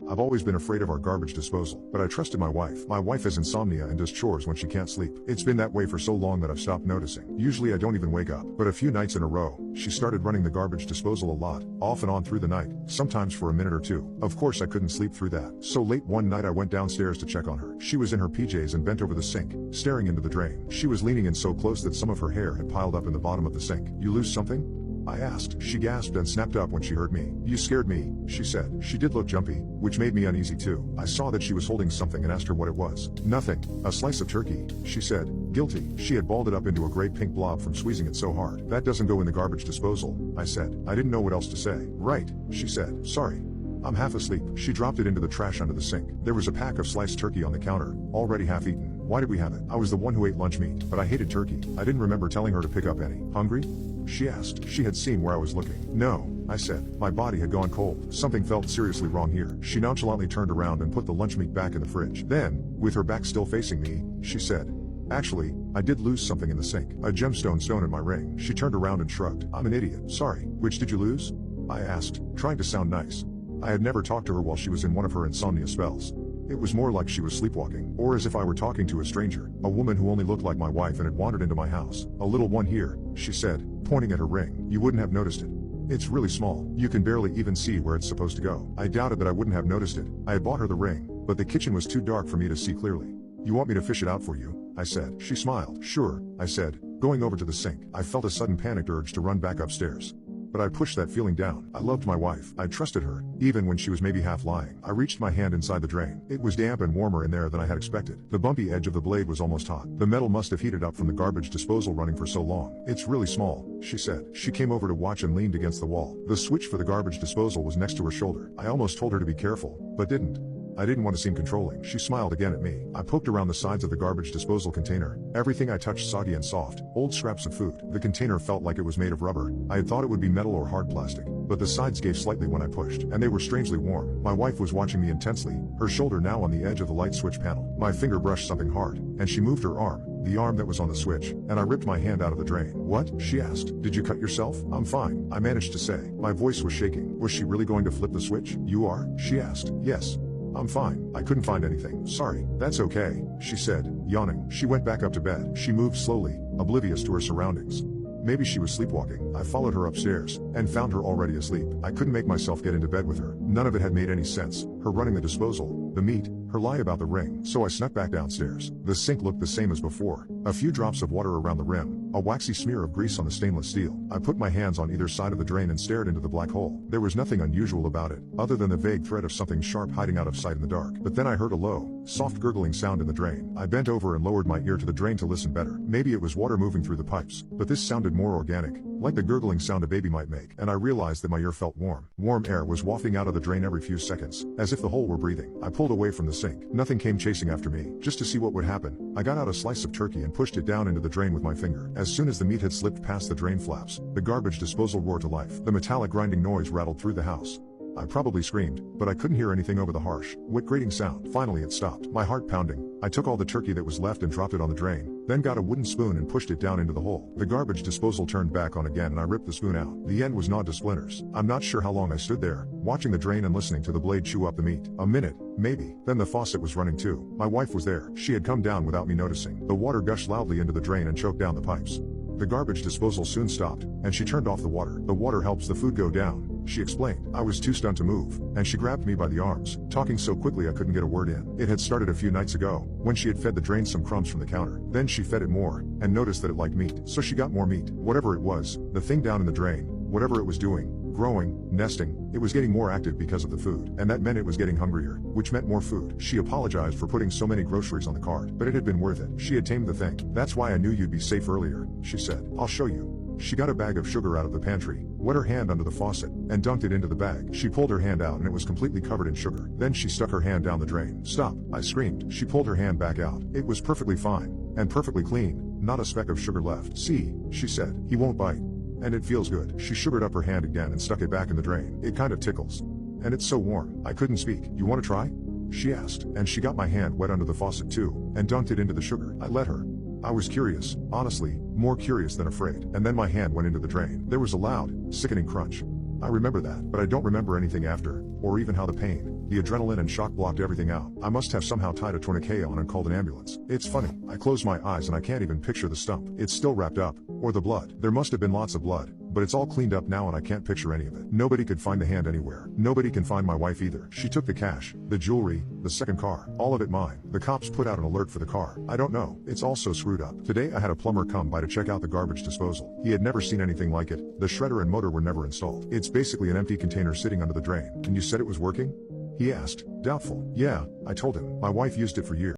I've always been afraid of our garbage disposal, but I trusted my wife. My wife has insomnia and does chores when she can't sleep. It's been that way for so long that I've stopped noticing. Usually I don't even wake up, but a few nights in a row, she started running the garbage disposal a lot, off and on through the night, sometimes for a minute or two. Of course I couldn't sleep through that. So late one night I went downstairs to check on her. She was in her PJs and bent over the sink, staring into the drain. She was leaning in so close that some of her hair had piled up in the bottom of the sink. "You lose something?" I asked. She gasped and snapped up when she heard me. "You scared me," she said. She did look jumpy, which made me uneasy too. I saw that she was holding something and asked her what it was. "Nothing. A slice of turkey," she said, guilty. She had balled it up into a gray pink blob from squeezing it so hard. "That doesn't go in the garbage disposal," I said. I didn't know what else to say. "Right," she said. "Sorry. I'm half asleep." She dropped it into the trash under the sink. There was a pack of sliced turkey on the counter, already half eaten. Why did we have it? I was the one who ate lunch meat, but I hated turkey. I didn't remember telling her to pick up any. "Hungry?" she asked. She had seen where I was looking. "No," I said. My body had gone cold. Something felt seriously wrong here. She nonchalantly turned around and put the lunch meat back in the fridge. Then, with her back still facing me, she said, "Actually, I did lose something in the sink. A gemstone stone in my ring." She turned around and shrugged. "I'm an idiot. Sorry. Which did you lose?" I asked, trying to sound nice. I had never talked to her while she was in one of her insomnia spells. It was more like she was sleepwalking, or as if I were talking to a stranger, a woman who only looked like my wife and had wandered into my house. "A little one here," she said, pointing at her ring. "You wouldn't have noticed it. It's really small. You can barely even see where it's supposed to go." I doubted that I wouldn't have noticed it. I had bought her the ring, but the kitchen was too dark for me to see clearly. "You want me to fish it out for you?" I said. She smiled. "Sure," I said, going over to the sink. I felt a sudden panicked urge to run back upstairs, but I pushed that feeling down. I loved my wife. I trusted her, even when she was maybe half lying. I reached my hand inside the drain. It was damp and warmer in there than I had expected. The bumpy edge of the blade was almost hot. The metal must have heated up from the garbage disposal running for so long. "It's really small," she said. She came over to watch and leaned against the wall. The switch for the garbage disposal was next to her shoulder. I almost told her to be careful, but didn't. I didn't want to seem controlling. She smiled again at me. I poked around the sides of the garbage disposal container. Everything I touched soggy and soft, old scraps of food. The container felt like it was made of rubber. I had thought it would be metal or hard plastic, but the sides gave slightly when I pushed, and they were strangely warm. My wife was watching me intensely, her shoulder now on the edge of the light switch panel. My finger brushed something hard, and she moved her arm, the arm that was on the switch, and I ripped my hand out of the drain. "What?" she asked. "Did you cut yourself?" "I'm fine," I managed to say. My voice was shaking. Was she really going to flip the switch? "You are?" she asked. "Yes. I'm fine. I couldn't find anything. Sorry." "That's okay," she said, yawning. She went back up to bed. She moved slowly, oblivious to her surroundings. Maybe she was sleepwalking. I followed her upstairs, and found her already asleep. I couldn't make myself get into bed with her. None of it had made any sense. Her running the disposal, the meat, her lie about the ring. So I snuck back downstairs. The sink looked the same as before. A few drops of water around the rim, a waxy smear of grease on the stainless steel. I put my hands on either side of the drain and stared into the black hole. There was nothing unusual about it, other than the vague threat of something sharp hiding out of sight in the dark. But then I heard a low, soft gurgling sound in the drain. I bent over and lowered my ear to the drain to listen better. Maybe it was water moving through the pipes, but this sounded more organic, like the gurgling sound a baby might make, and I realized that my ear felt warm. Warm air was wafting out of the drain every few seconds, as if the hole were breathing. I pulled away from the sink. Nothing came chasing after me. Just to see what would happen, I got out a slice of turkey and pushed it down into the drain with my finger. As soon as the meat had slipped past the drain flaps, the garbage disposal roared to life. The metallic grinding noise rattled through the house. I probably screamed, but I couldn't hear anything over the harsh, wet grating sound. Finally it stopped, my heart pounding. I took all the turkey that was left and dropped it on the drain, then got a wooden spoon and pushed it down into the hole. The garbage disposal turned back on again and I ripped the spoon out. The end was gnawed to splinters. I'm not sure how long I stood there, watching the drain and listening to the blade chew up the meat. A minute, maybe. Then the faucet was running too. My wife was there. She had come down without me noticing. The water gushed loudly into the drain and choked down the pipes. The garbage disposal soon stopped, and she turned off the water. "The water helps the food go down," she explained. I was too stunned to move, and she grabbed me by the arms, talking so quickly I couldn't get a word in. It had started a few nights ago, when she had fed the drain some crumbs from the counter. Then she fed it more, and noticed that it liked meat, so she got more meat. Whatever it was, the thing down in the drain, whatever it was doing, growing, nesting, it was getting more active because of the food, and that meant it was getting hungrier, which meant more food. She apologized for putting so many groceries on the cart, but it had been worth it. She had tamed the thing. "That's why I knew you'd be safe earlier," she said. "I'll show you." She got a bag of sugar out of the pantry, wet her hand under the faucet, and dunked it into the bag. She pulled her hand out and it was completely covered in sugar. Then she stuck her hand down the drain. "Stop," I screamed. She pulled her hand back out. It was perfectly fine, and perfectly clean, not a speck of sugar left. "See," she said, "he won't bite. And it feels good." She sugared up her hand again and stuck it back in the drain. "It kind of tickles. And it's so warm." I couldn't speak. "You want to try?" she asked, and she got my hand wet under the faucet too, and dunked it into the sugar. I let her. I was curious, honestly, more curious than afraid. And then my hand went into the drain. There was a loud, sickening crunch. I remember that, but I don't remember anything after, or even how the pain The adrenaline and shock blocked everything out. I must have somehow tied a tourniquet on and called an ambulance. It's funny, I close my eyes and I can't even picture the stump. It's still wrapped up, or the blood. There must have been lots of blood, but it's all cleaned up now and I can't picture any of it. Nobody could find the hand anywhere. Nobody can find my wife either. She took the cash, the jewelry, the second car, all of it mine. The cops put out an alert for the car. I don't know, it's all so screwed up. Today I had a plumber come by to check out the garbage disposal. He had never seen anything like it. The shredder and motor were never installed. It's basically an empty container sitting under the drain. And you said it was working? He asked, doubtful. Yeah, I told him. My wife used it for years.